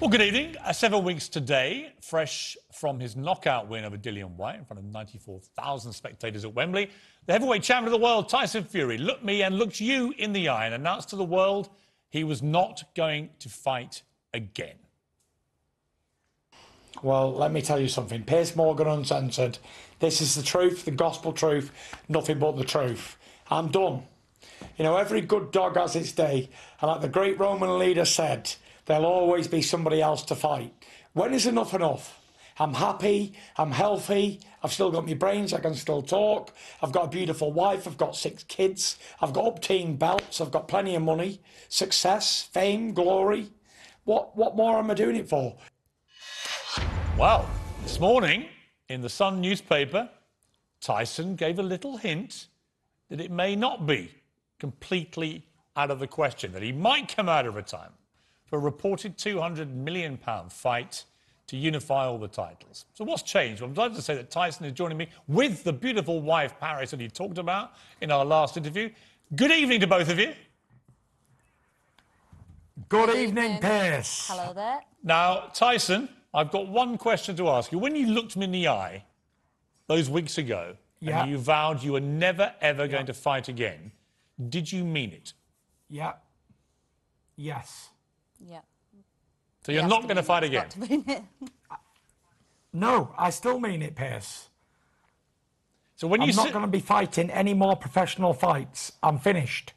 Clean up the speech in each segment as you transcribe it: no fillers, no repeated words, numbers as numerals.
Well, good evening. 7 weeks today, fresh from his knockout win over Dillian Whyte in front of 94,000 spectators at Wembley, the heavyweight champion of the world, Tyson Fury, looked me and looked you in the eye and announced to the world he was not going to fight again. Well, let me tell you something. Piers Morgan, Uncensored. This is the truth, the gospel truth, nothing but the truth. I'm done. You know, every good dog has its day. And like the great Roman leader said, there'll always be somebody else to fight. When is enough enough? I'm happy, I'm healthy, I've still got my brains, I can still talk, I've got a beautiful wife, I've got 6 kids, I've got up-team belts, I've got plenty of money, success, fame, glory. What more am I doing it for? Well, this morning in the Sun newspaper, Tyson gave a little hint that it may not be completely out of the question, that he might come out of retirement for a reported £200 million fight to unify all the titles. So what's changed? Well, I'm delighted to say that Tyson is joining me with the beautiful wife, Paris, that he talked about in our last interview. Good evening to both of you. Good evening, Piers. Hello there. Now, Tyson, I've got one question to ask you. When you looked me in the eye those weeks ago and you vowed you were never, ever going to fight again, did you mean it? Yeah. Yes. Yeah. So you're not going to fight again? No, I still mean it, Piers. So when I'm not going to be fighting any more professional fights. I'm finished.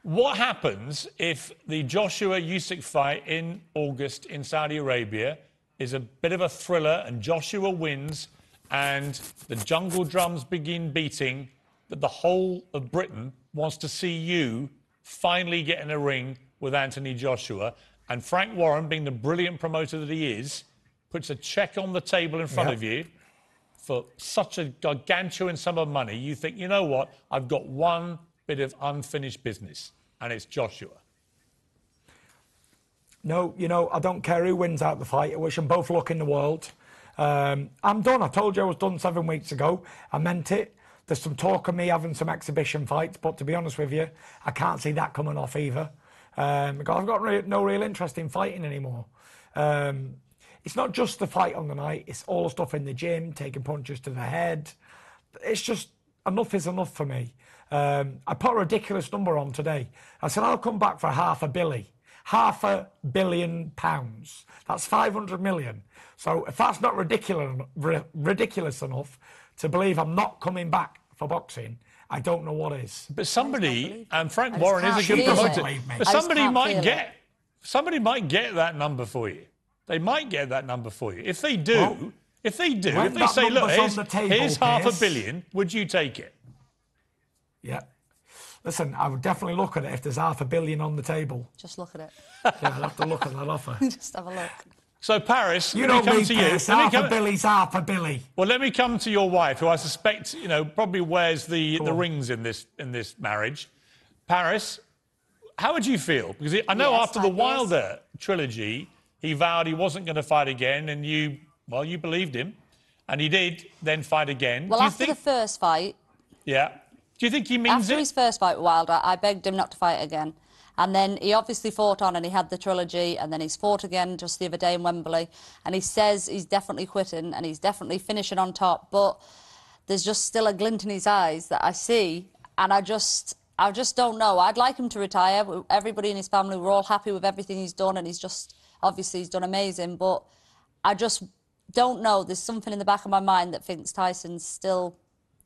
What happens if the Joshua Usyk fight in August in Saudi Arabia is a bit of a thriller and Joshua wins and the jungle drums begin beating, that the whole of Britain wants to see you finally get in a ring with Anthony Joshua, and Frank Warren, being the brilliant promoter that he is, puts a cheque on the table in front of you for such a gargantuan sum of money, you think, you know what, I've got one bit of unfinished business, and it's Joshua. No, you know, I don't care who wins out the fight. I wish them both luck in the world. I'm done. I told you I was done 7 weeks ago. I meant it. There's some talk of me having some exhibition fights, but to be honest with you, I can't see that coming off either. Because I've got no real interest in fighting anymore. It's not just the fight on the night, it's all the stuff in the gym, taking punches to the head. It's just, enough is enough for me. I put a ridiculous number on today. I said, I'll come back for £500 million. £500 million. That's 500 million. So if that's not ridiculous enough to believe I'm not coming back for boxing, I don't know what is. But somebody, and Frank Warren is a good promoter, but somebody might get that number for you. They might get that number for you. If they do, well, if they say, look, here's £500 million, would you take it? Yeah. Listen, I would definitely look at it if there's £500 million on the table. Just look at it. Yeah, I'll have to look at that offer. Just have a look. So, Paris, you don't come to you. £500 million's £500 million. Well, let me come to your wife, who I suspect, you know, probably wears the rings in this marriage. Paris, how would you feel? Because I know after the Wilder trilogy, he vowed he wasn't going to fight again, and you believed him, and he did then fight again. Well, after the first fight... Yeah. Do you think he means After his first fight with Wilder, I begged him not to fight again. And then he obviously fought on and he had the trilogy, and then he's fought again just the other day in Wembley. And he says he's definitely quitting and he's definitely finishing on top. But there's just still a glint in his eyes that I see. And I just don't know. I'd like him to retire. Everybody in his family, we're all happy with everything he's done, and obviously he's done amazing. But I just don't know. There's something in the back of my mind that thinks Tyson's still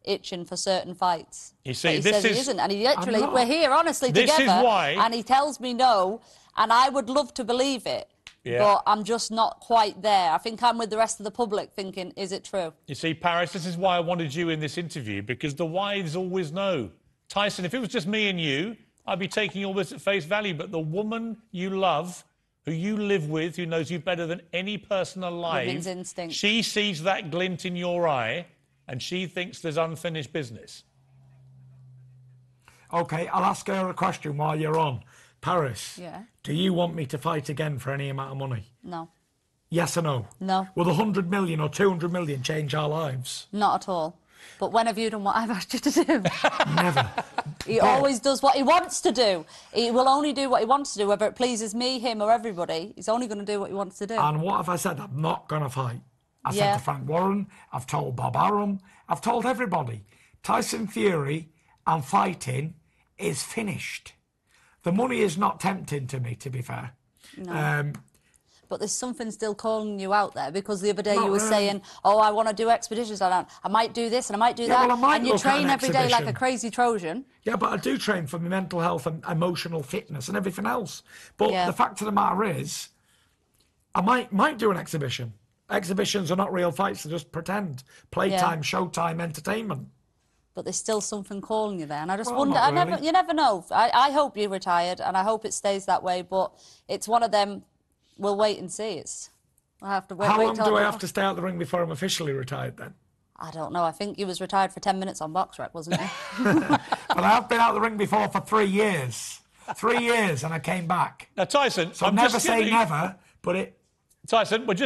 itching for certain fights. You see, he isn't, and he literally, we're here honestly together, this is why, and he tells me no, and I would love to believe it, but I'm just not quite there. I think I'm with the rest of the public thinking, is it true? You see, Paris, this is why I wanted you in this interview, because the whys always know. Tyson, if it was just me and you, I'd be taking all this at face value, but the woman you love, who you live with, who knows you better than any person alive, women's instinct. She sees that glint in your eye, and she thinks there's unfinished business. OK, I'll ask her a question while you're on. Paris, do you want me to fight again for any amount of money? No. Yes or no? No. Will the 100 million or 200 million change our lives? Not at all. But when have you done what I've asked you to do? Never. He always does what he wants to do. He will only do what he wants to do, whether it pleases me, him or everybody. He's only going to do what he wants to do. And what have I said? I'm not going to fight. I said to Frank Warren, I've told Bob Arum, I've told everybody. Tyson Fury and fighting is finished. The money is not tempting to me, to be fair. No. But there's something still calling you out there, because the other day Not you were really. saying, oh, I want to do expeditions. I might do this and I might do that. well, I might and you look at train an every day like a exhibition. crazy Trojan. Yeah, but I do train for my mental health and emotional fitness and everything else. But Yeah. the fact of the matter is, I might do an exhibition. Exhibitions are not real fights, they're just pretend. Playtime, showtime, entertainment. But there's still something calling you there. And I just Well, wonder, not really. you never know. I hope you're retired and I hope it stays that way. But it's one of them, we'll wait and see. I'll have to wait. How wait long till do I have to stay out the ring before I'm officially retired then? I don't know. I think you was retired for 10 minutes on Box Rec, wasn't you? But I have been out the ring before for 3 years. 3 years and I came back. Now, Tyson, So I'm never just say gonna- never, but it... Tyson, we've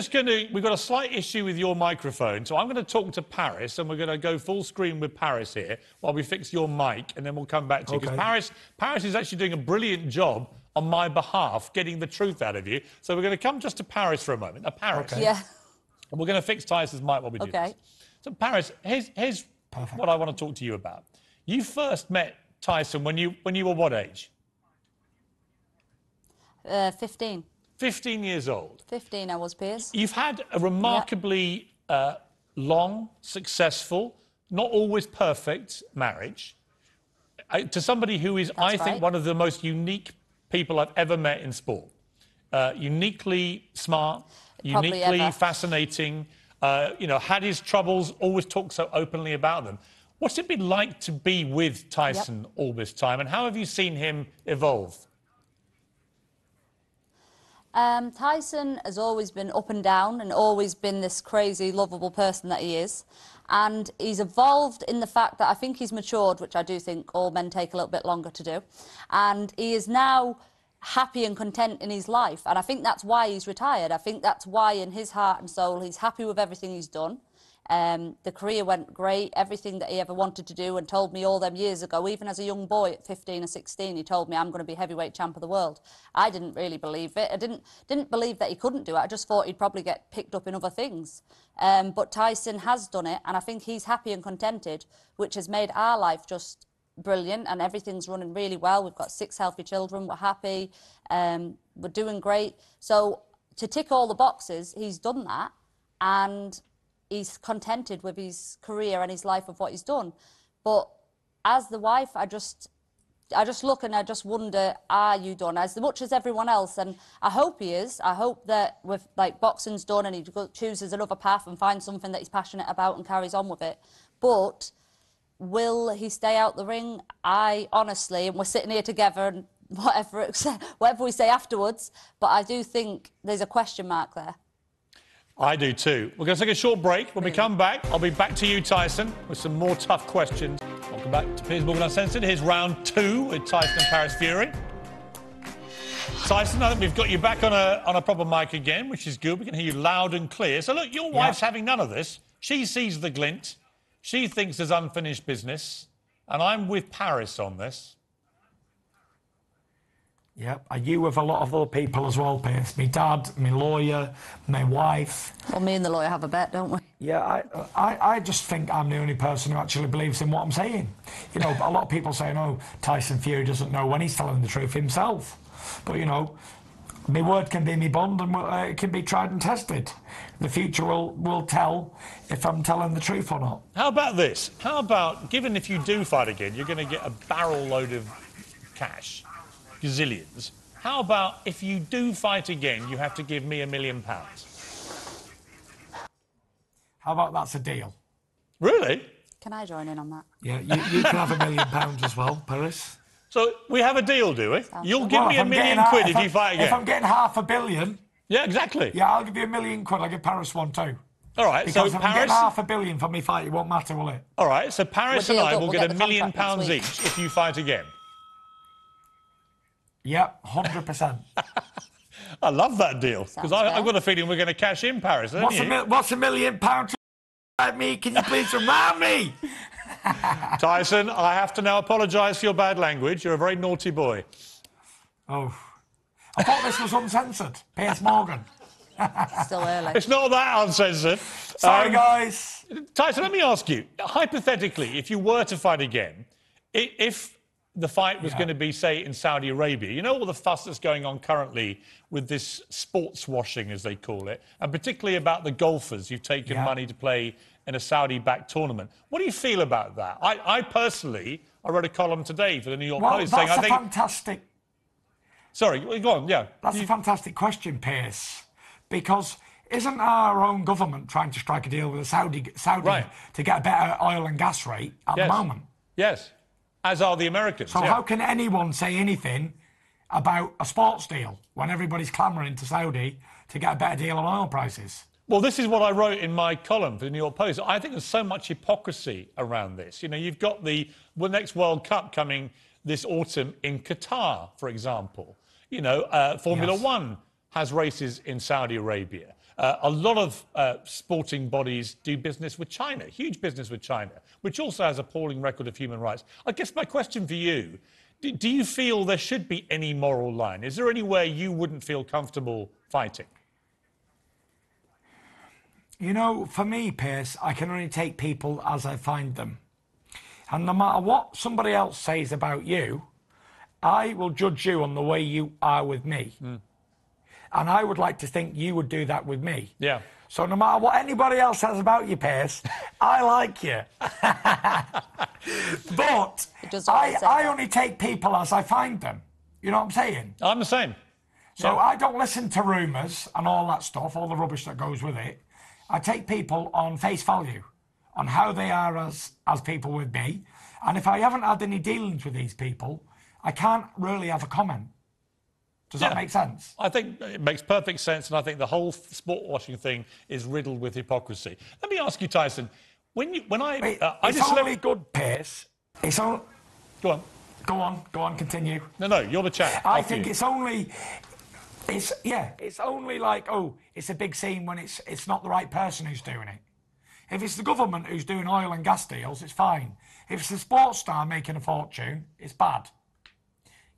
got a slight issue with your microphone, so I'm going to talk to Paris, and we're going to go full screen with Paris here while we fix your mic, and then we'll come back to you. Because Paris is actually doing a brilliant job on my behalf, getting the truth out of you. So we're going to come just to Paris for a moment. Now, Paris, Yeah. and we're going to fix Tyson's mic while we do this. So, Paris, here's what I want to talk to you about. You first met Tyson when you were what age? 15. 15 years old. 15 I was, Piers. You've had a remarkably long, successful, not always perfect marriage to somebody who is, I think, one of the most unique people I've ever met in sport. Uniquely smart, uniquely fascinating, had his troubles, always talked so openly about them. What's it been like to be with Tyson all this time, and how have you seen him evolve? Tyson has always been up and down and always been this crazy, lovable person that he is. And he's evolved in the fact that I think he's matured, which I do think all men take a little bit longer to do. And he is now happy and content in his life. And I think that's why he's retired. I think that's why in his heart and soul he's happy with everything he's done. The career went great, everything that he ever wanted to do, and told me all them years ago, even as a young boy at 15 or 16, he told me, I'm going to be heavyweight champ of the world. I didn't really believe it. I didn't believe that he couldn't do it. I just thought he'd probably get picked up in other things. But Tyson has done it, and I think he's happy and contented, which has made our life just brilliant, and everything's running really well. We've got 6 healthy children, we're happy, we're doing great. So to tick all the boxes, he's done that, and he's contented with his career and his life of what he's done. But as the wife, I just look and I just wonder, are you done? As much as everyone else, and I hope he is. I hope that with boxing's done and he chooses another path and finds something that he's passionate about and carries on with it. But will he stay out the ring? I honestly, and we're sitting here together and whatever we say afterwards, but I do think there's a question mark there. I do too. We're going to take a short break. When we come back, I'll be back to you, Tyson, with some more tough questions. Welcome back to Piers Uncensored. Here's round 2 with Tyson and Paris Fury. Tyson, I think we've got you back on a proper mic again, which is good. We can hear you loud and clear. So, look, your wife's having none of this. She sees the glint. She thinks there's unfinished business. And I'm with Paris on this. Yep, are you with a lot of other people as well, Piers? My dad, my lawyer, my wife. Well, me and the lawyer have a bet, don't we? Yeah, I just think I'm the only person who actually believes in what I'm saying. You know, a lot of people say, no, Tyson Fury doesn't know when he's telling the truth himself. But, you know, my word can be my bond, and it can be tried and tested. The future will tell if I'm telling the truth or not. How about this? How about, given if you do fight again, you're going to get a barrel load of cash, gazillions. How about if you do fight again, you have to give me £1 million? How about that's a deal? Really? Can I join in on that? Yeah, you can have £1 million as well, Paris. So we have a deal, do we? You'll give Well, me if £1 I'm million getting if you fight again. If I'm getting £500 million, yeah, exactly. yeah, I'll give you £1 million. I'll give Paris one too. All right, Because so if I'm Paris. getting £500 million for me fight, it won't matter, will it? All right, so Paris and I will we'll get get £1 the million contract next week. each if you fight again. Yep, 100%. I love that deal because Sounds I've fair. got a feeling we're going to cash in Paris, don't you? What's £1 million Like me, can you please remind me? Tyson, I have to now apologise for your bad language. You're a very naughty boy. Oh, I thought this was Uncensored. Piers Morgan. Still early. It's not that uncensored. Sorry, guys. Tyson, let me ask you, hypothetically, if you were to fight again, if the fight was going to be, say, in Saudi Arabia, you know all the fuss that's going on currently with this sports washing, as they call it, and particularly about the golfers who've taken money to play in a Saudi-backed tournament. What do you feel about that? I personally, I wrote a column today for the New York Post saying, that's fantastic... Sorry, go on, yeah. That's a fantastic question, Piers, because isn't our own government trying to strike a deal with the Saudi to get a better oil and gas rate at the moment? Yes, as are the Americans. So how can anyone say anything about a sports deal when everybody's clamouring to Saudi to get a better deal on oil prices? Well, this is what I wrote in my column for the New York Post. I think there's so much hypocrisy around this. You know, you've got the next World Cup coming this autumn in Qatar, for example. You know, Formula One has races in Saudi Arabia. A lot of sporting bodies do business with China, huge business with China, which also has an appalling record of human rights. I guess my question for you, do you feel there should be any moral line? Is there anywhere you wouldn't feel comfortable fighting? You know, for me, Piers, I can only take people as I find them. And no matter what somebody else says about you, I will judge you on the way you are with me. And I would like to think you would do that with me. Yeah. So no matter what anybody else says about you, Piers, I like you. But I only take people as I find them. You know what I'm saying? I'm the same. So I don't listen to rumours and all that stuff, all the rubbish that goes with it. I take people on face value, on how they are as people with me. And if I haven't had any dealings with these people, I can't really have a comment. Does that make sense? I think it makes perfect sense, and I think the whole sport washing thing is riddled with hypocrisy. Let me ask you, Tyson, it's only good, Piers. It's all... Go on, continue. No, you're the chap. I think it's only like, oh, it's a big scene when it's not the right person who's doing it. If it's the government who's doing oil and gas deals, it's fine. If it's a sports star making a fortune, it's bad.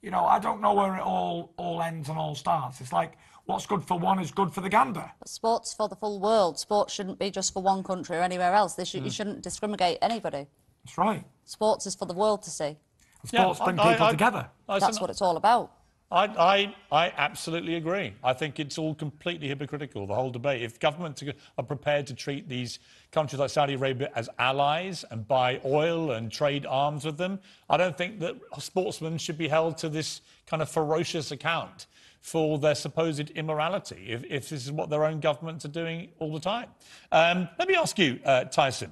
You know, I don't know where it all ends and all starts. It's like, what's good for one is good for the gander. Sport's for the full world. Sports shouldn't be just for one country or anywhere else. You shouldn't discriminate anybody. That's right. Sports is for the world to see. Sports bring people together. That's what it's all about. I absolutely agree. I think it's all completely hypocritical, the whole debate. If governments are prepared to treat these countries like Saudi Arabia as allies and buy oil and trade arms with them, I don't think that sportsmen should be held to this kind of ferocious account for their supposed immorality, if this is what their own governments are doing all the time. Let me ask you, Tyson,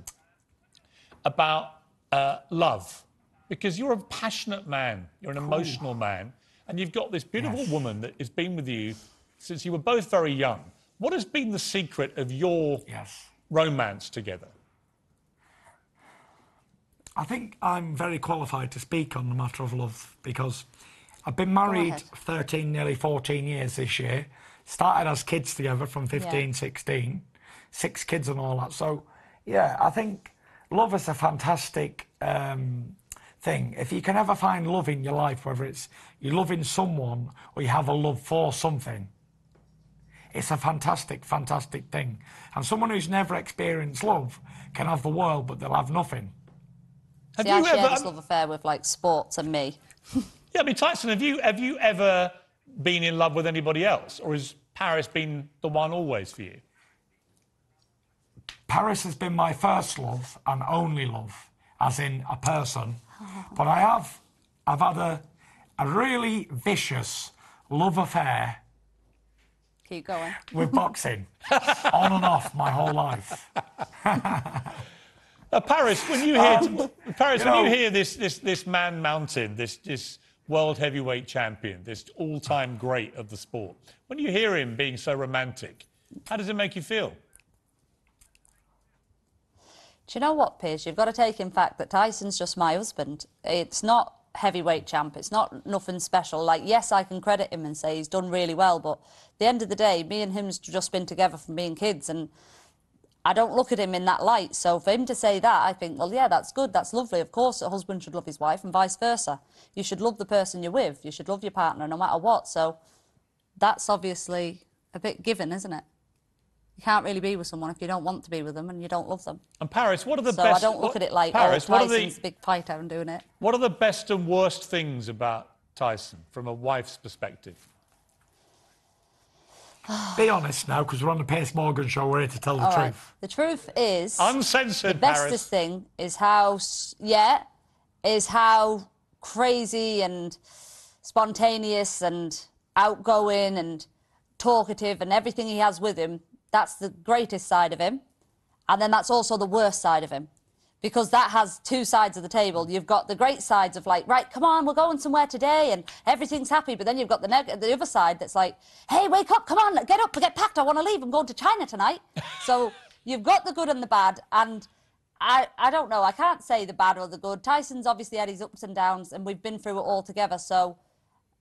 about love, because you're a passionate man, you're an emotional man, and you've got this beautiful woman that has been with you since you were both very young. What has been the secret of your romance together? I think I'm very qualified to speak on the matter of love because I've been married 13, nearly 14 years this year. Started as kids together from 15, 16. 6 kids and all that. So, yeah, I think love is a fantastic thing. If you can ever find love in your life, whether it's you're loving someone or you have a love for something, it's a fantastic, fantastic thing. And someone who's never experienced love can have the world, but they'll have nothing. I share this love affair with, like, sports and me. Yeah, I mean, Tyson, have you ever been in love with anybody else? Or has Paris been the one always for you? Paris has been my first love and only love, as in a person. But I've had a really vicious love affair. Keep going. With boxing, on and off my whole life. Paris, when you hear this man mountain, this world heavyweight champion, this all-time great of the sport, when you hear him being so romantic, how does it make you feel? Do you know what, Piers? You've got to take in fact that Tyson's just my husband. It's not heavyweight champ. It's not nothing special. Like, yes, I can credit him and say he's done really well, but at the end of the day, me and him's just been together from being kids, and I don't look at him in that light. So for him to say that, I think, well, yeah, that's good. That's lovely. Of course, a husband should love his wife and vice versa. You should love the person you're with. You should love your partner no matter what. So that's obviously a bit given, isn't it? You can't really be with someone if you don't want to be with them and you don't love them. And Paris, what are the so best... So I don't look at it like, Paris, oh, Tyson's a big fighter and doing it. What are the best and worst things about Tyson from a wife's perspective? Be honest now, because we're on the Piers Morgan show. We're here to tell the truth. Right. The truth is... Uncensored, the bestest thing is how... Yeah, is how crazy and spontaneous and outgoing and talkative and everything he has with him. That's the greatest side of him. And then that's also the worst side of him. Because that has two sides of the table. You've got the great sides of like, right, come on, we're going somewhere today and everything's happy. But then you've got the other side that's like, hey, wake up, come on, get up, get packed, I want to leave, I'm going to China tonight. So you've got the good and the bad. And I don't know, I can't say the bad or the good. Tyson's obviously had his ups and downs and we've been through it all together. So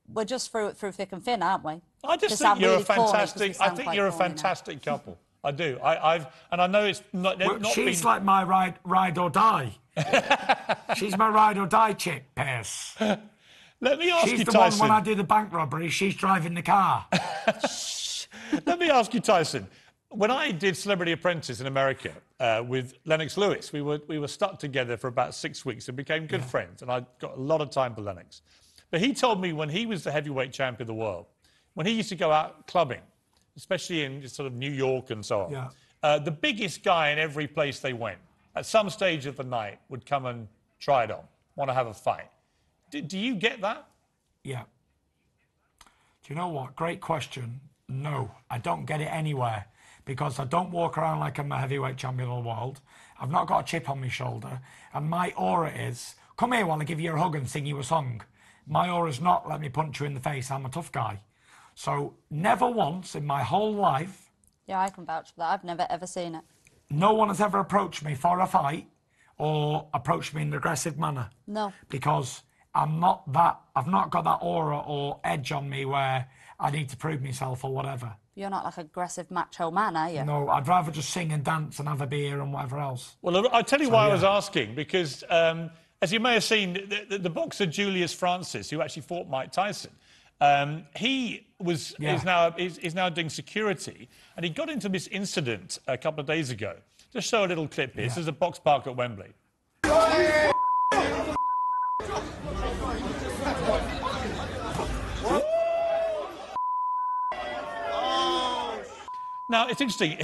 we're just through it through thick and thin, aren't we? I just think you're a fantastic, I think you're a fantastic couple. I do. And I know it's not. Well, she's like my ride or die. She's my ride or die chick, Piers. Let me ask you, Tyson. She's the one when I do the bank robbery. She's driving the car. Let me ask you, Tyson. When I did Celebrity Apprentice in America with Lennox Lewis, we were stuck together for about 6 weeks and became good friends. And I got a lot of time for Lennox. But he told me when he was the heavyweight champion of the world, when he used to go out clubbing, especially in sort of New York and so on, the biggest guy in every place they went, at some stage of the night, would come and try it on, want to have a fight. Do you get that? Yeah. Do you know what? Great question. No, I don't get it anywhere because I don't walk around like I'm a heavyweight champion of the world. I've not got a chip on my shoulder. And my aura is, come here while I give you a hug and sing you a song. My aura's not, let me punch you in the face, I'm a tough guy. So never once in my whole life... Yeah, I can vouch for that. I've never, ever seen it. No one has ever approached me for a fight or approached me in an aggressive manner. No. Because I've not got that aura or edge on me where I need to prove myself or whatever. You're not like an aggressive macho man, are you? No, I'd rather just sing and dance and have a beer and whatever else. Well, I'll tell you why I was asking, because as you may have seen, the boxer Julius Francis, who actually fought Mike Tyson, he is now doing security, and he got into this incident a couple of days ago. Just show a little clip here. This is a box park at Wembley. Now, it's interesting.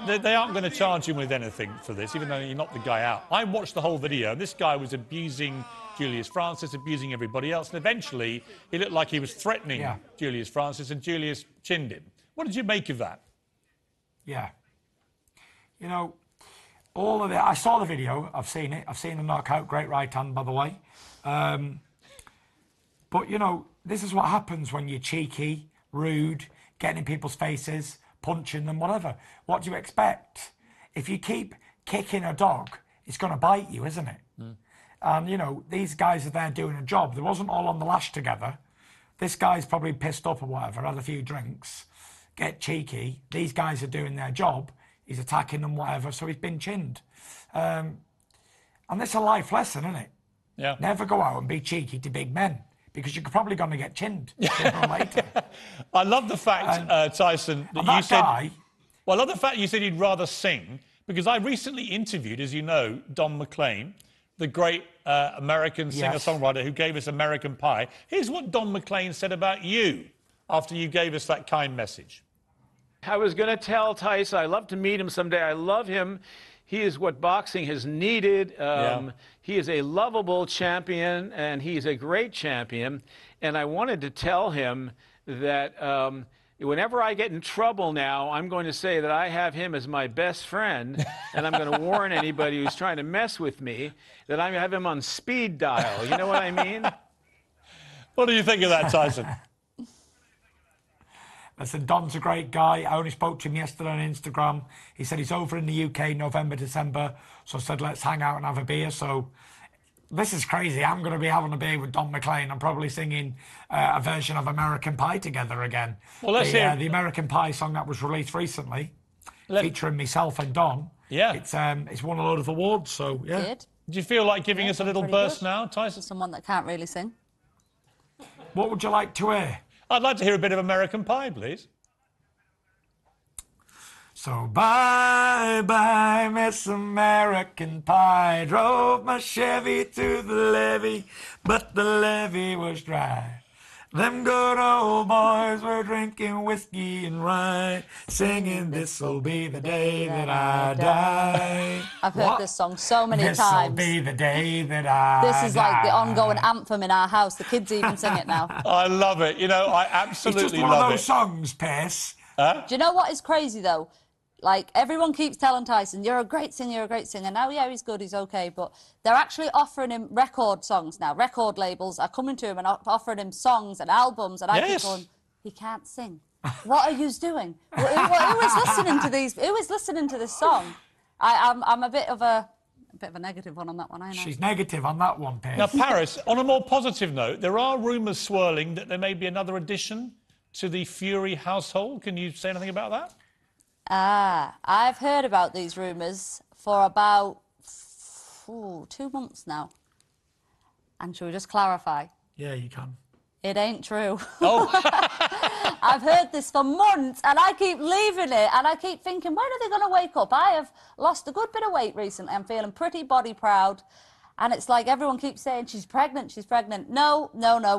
They aren't going to charge him with anything for this, even though he knocked the guy out. I watched the whole video. This guy was abusing Julius Francis, abusing everybody else, and eventually he looked like he was threatening Julius Francis, and Julius chinned him. What did you make of that? Yeah. You know, all of it. I saw the video. I've seen it. I've seen the knockout. Great right hand, by the way. But, you know, this is what happens when you're cheeky, rude, getting in people's faces, punching them, whatever. What do you expect? If you keep kicking a dog, it's going to bite you, isn't it? Mm. And, you know, these guys are there doing a job. They wasn't all on the lash together. This guy's probably pissed up or whatever, had a few drinks, get cheeky. These guys are doing their job. He's attacking them, whatever, so he's been chinned. And it's a life lesson, isn't it? Yeah. Never go out and be cheeky to big men, because you're probably going to get chinned sooner or later. I love the fact, Tyson, that you said... Well, I love the fact you said you'd rather sing, because I recently interviewed, as you know, Don McLean, the great American singer-songwriter who gave us American Pie. Here's what Don McLean said about you after you gave us that kind message. I was going to tell Tyson I'd love to meet him someday. I love him. He is what boxing has needed. He is a lovable champion, and he's a great champion. And I wanted to tell him that whenever I get in trouble now, I'm going to say that I have him as my best friend, and I'm going to warn anybody who's trying to mess with me that I have him on speed dial. You know what I mean? What do you think of that, Tyson? Listen, Don's a great guy. I only spoke to him yesterday on Instagram. He said he's over in the UK November, December. So I said, let's hang out and have a beer. So this is crazy. I'm going to be having a beer with Don McLean. I'm probably singing a version of American Pie together again. Well, let's hear the American Pie song that was released recently. featuring myself and Don. Yeah. It's won a load of awards, so yeah. Did. Do you feel like giving us a little pretty burst good. now, Tyson? For someone that can't really sing. What would you like to hear? I'd like to hear a bit of American Pie, please. So bye-bye, Miss American Pie. Drove my Chevy to the levee, but the levee was dry. Them good old boys were drinking whiskey and rye, singing this'll be the day that I die. I've heard this song so many This'll times. be the day that I This is die. like the ongoing anthem in our house. The kids even sing it now. I love it. You know, I It's absolutely just one love of those it. songs, Piers. Do you know what is crazy, though? Like, everyone keeps telling Tyson, you're a great singer, you're a great singer. Now, yeah, he's good, he's okay. But they're actually offering him record songs now. Record labels are coming to him and offering him songs and albums. And I keep going, he can't sing. What are you doing? Who is listening to these? Who is listening to this song? I'm a bit of a negative one on that one, I know. She's negative on that one, Piers. Now, Paris, on a more positive note, there are rumours swirling that there may be another addition to the Fury household. Can you say anything about that? I've heard about these rumours for about 2 months now. And shall we just clarify? Yeah, you can. It ain't true. Oh. I've heard this for months and I keep leaving it and I keep thinking, when are they going to wake up? I have lost a good bit of weight recently. I'm feeling pretty body proud. And it's like everyone keeps saying, she's pregnant, she's pregnant. No.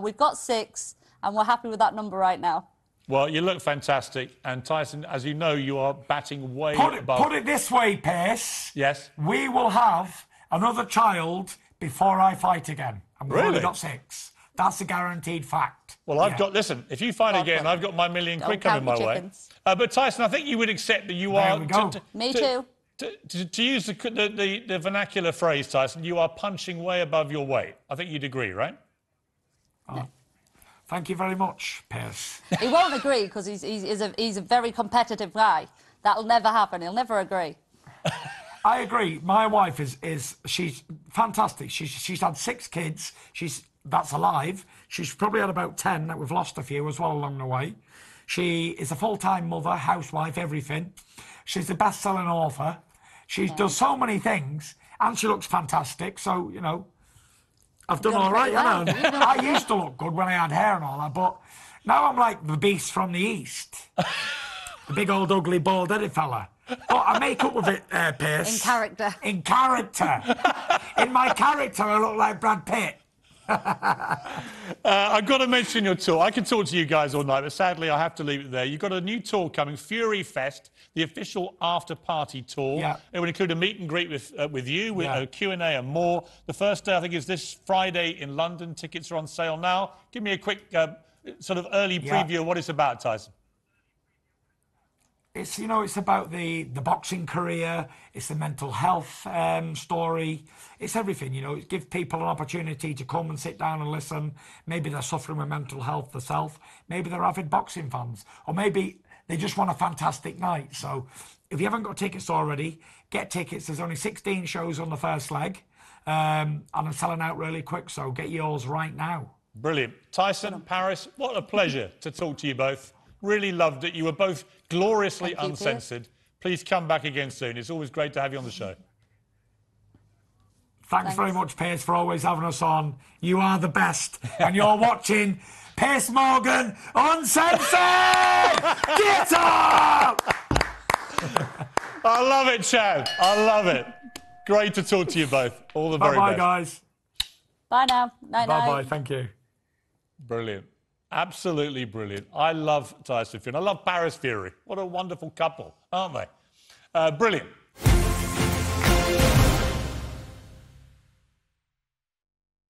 We've got 6 and we're happy with that number right now. Well, you look fantastic. And Tyson, as you know, you are batting way above. Put it this way, Piers. Yes. We will have another child before I fight again. I've Really? only got 6. That's a guaranteed fact. Well, I've got, listen, if you fight again, I've got my million quid coming my way. But Tyson, I think you would accept that you are... we go. Me too. To use the vernacular phrase, Tyson, you are punching way above your weight. I think you'd agree, right? Thank you very much, Piers. He won't agree because he's a very competitive guy. That'll never happen. He'll never agree. I agree. My wife she's fantastic. She's had 6 kids. That's alive. She's probably had about 10 that we've lost a few as well along the way. She is a full-time mother, housewife, everything. She's the best-selling author. She does so many things, and she looks fantastic. So, you know, I've done all right. Well. I used to look good when I had hair and all that, but now I'm like the beast from the East. The big old ugly bald-headed fella. But I make up with it, Piers. In character. In character. In my character, I look like Brad Pitt. I've got to mention your tour. I could talk to you guys all night, but sadly I have to leave it there. You've got a new tour coming, Fury Fest, the official after-party tour. Yeah. It would include a meet and greet with you, with Yeah. a Q&A and more. The first day, I think, is this Friday in London. Tickets are on sale now. Give me a quick sort of early preview of what it's about, Tyson. It's, you know, it's about the boxing career, it's the mental health story, it's everything, you know. It gives people an opportunity to come and sit down and listen. Maybe they're suffering with mental health themselves, maybe they're avid boxing fans, or maybe they just want a fantastic night. So if you haven't got tickets already, get tickets. There's only 16 shows on the first leg, and I'm selling out really quick, so get yours right now. Brilliant. Tyson, Paris, what a pleasure to talk to you both. Really loved it. You were both gloriously uncensored. Please come back again soon. It's always great to have you on the show. Thanks very much, Piers, for always having us on. You are the best. And you're watching Piers Morgan Uncensored! Get up! I love it, Chad. I love it. Great to talk to you both. All the very Bye-bye, best. guys. Bye now. Night, night. Bye-bye. Thank you. Brilliant. Absolutely brilliant. I love Tyson Fury. I love Paris Fury. What a wonderful couple, aren't they? Brilliant.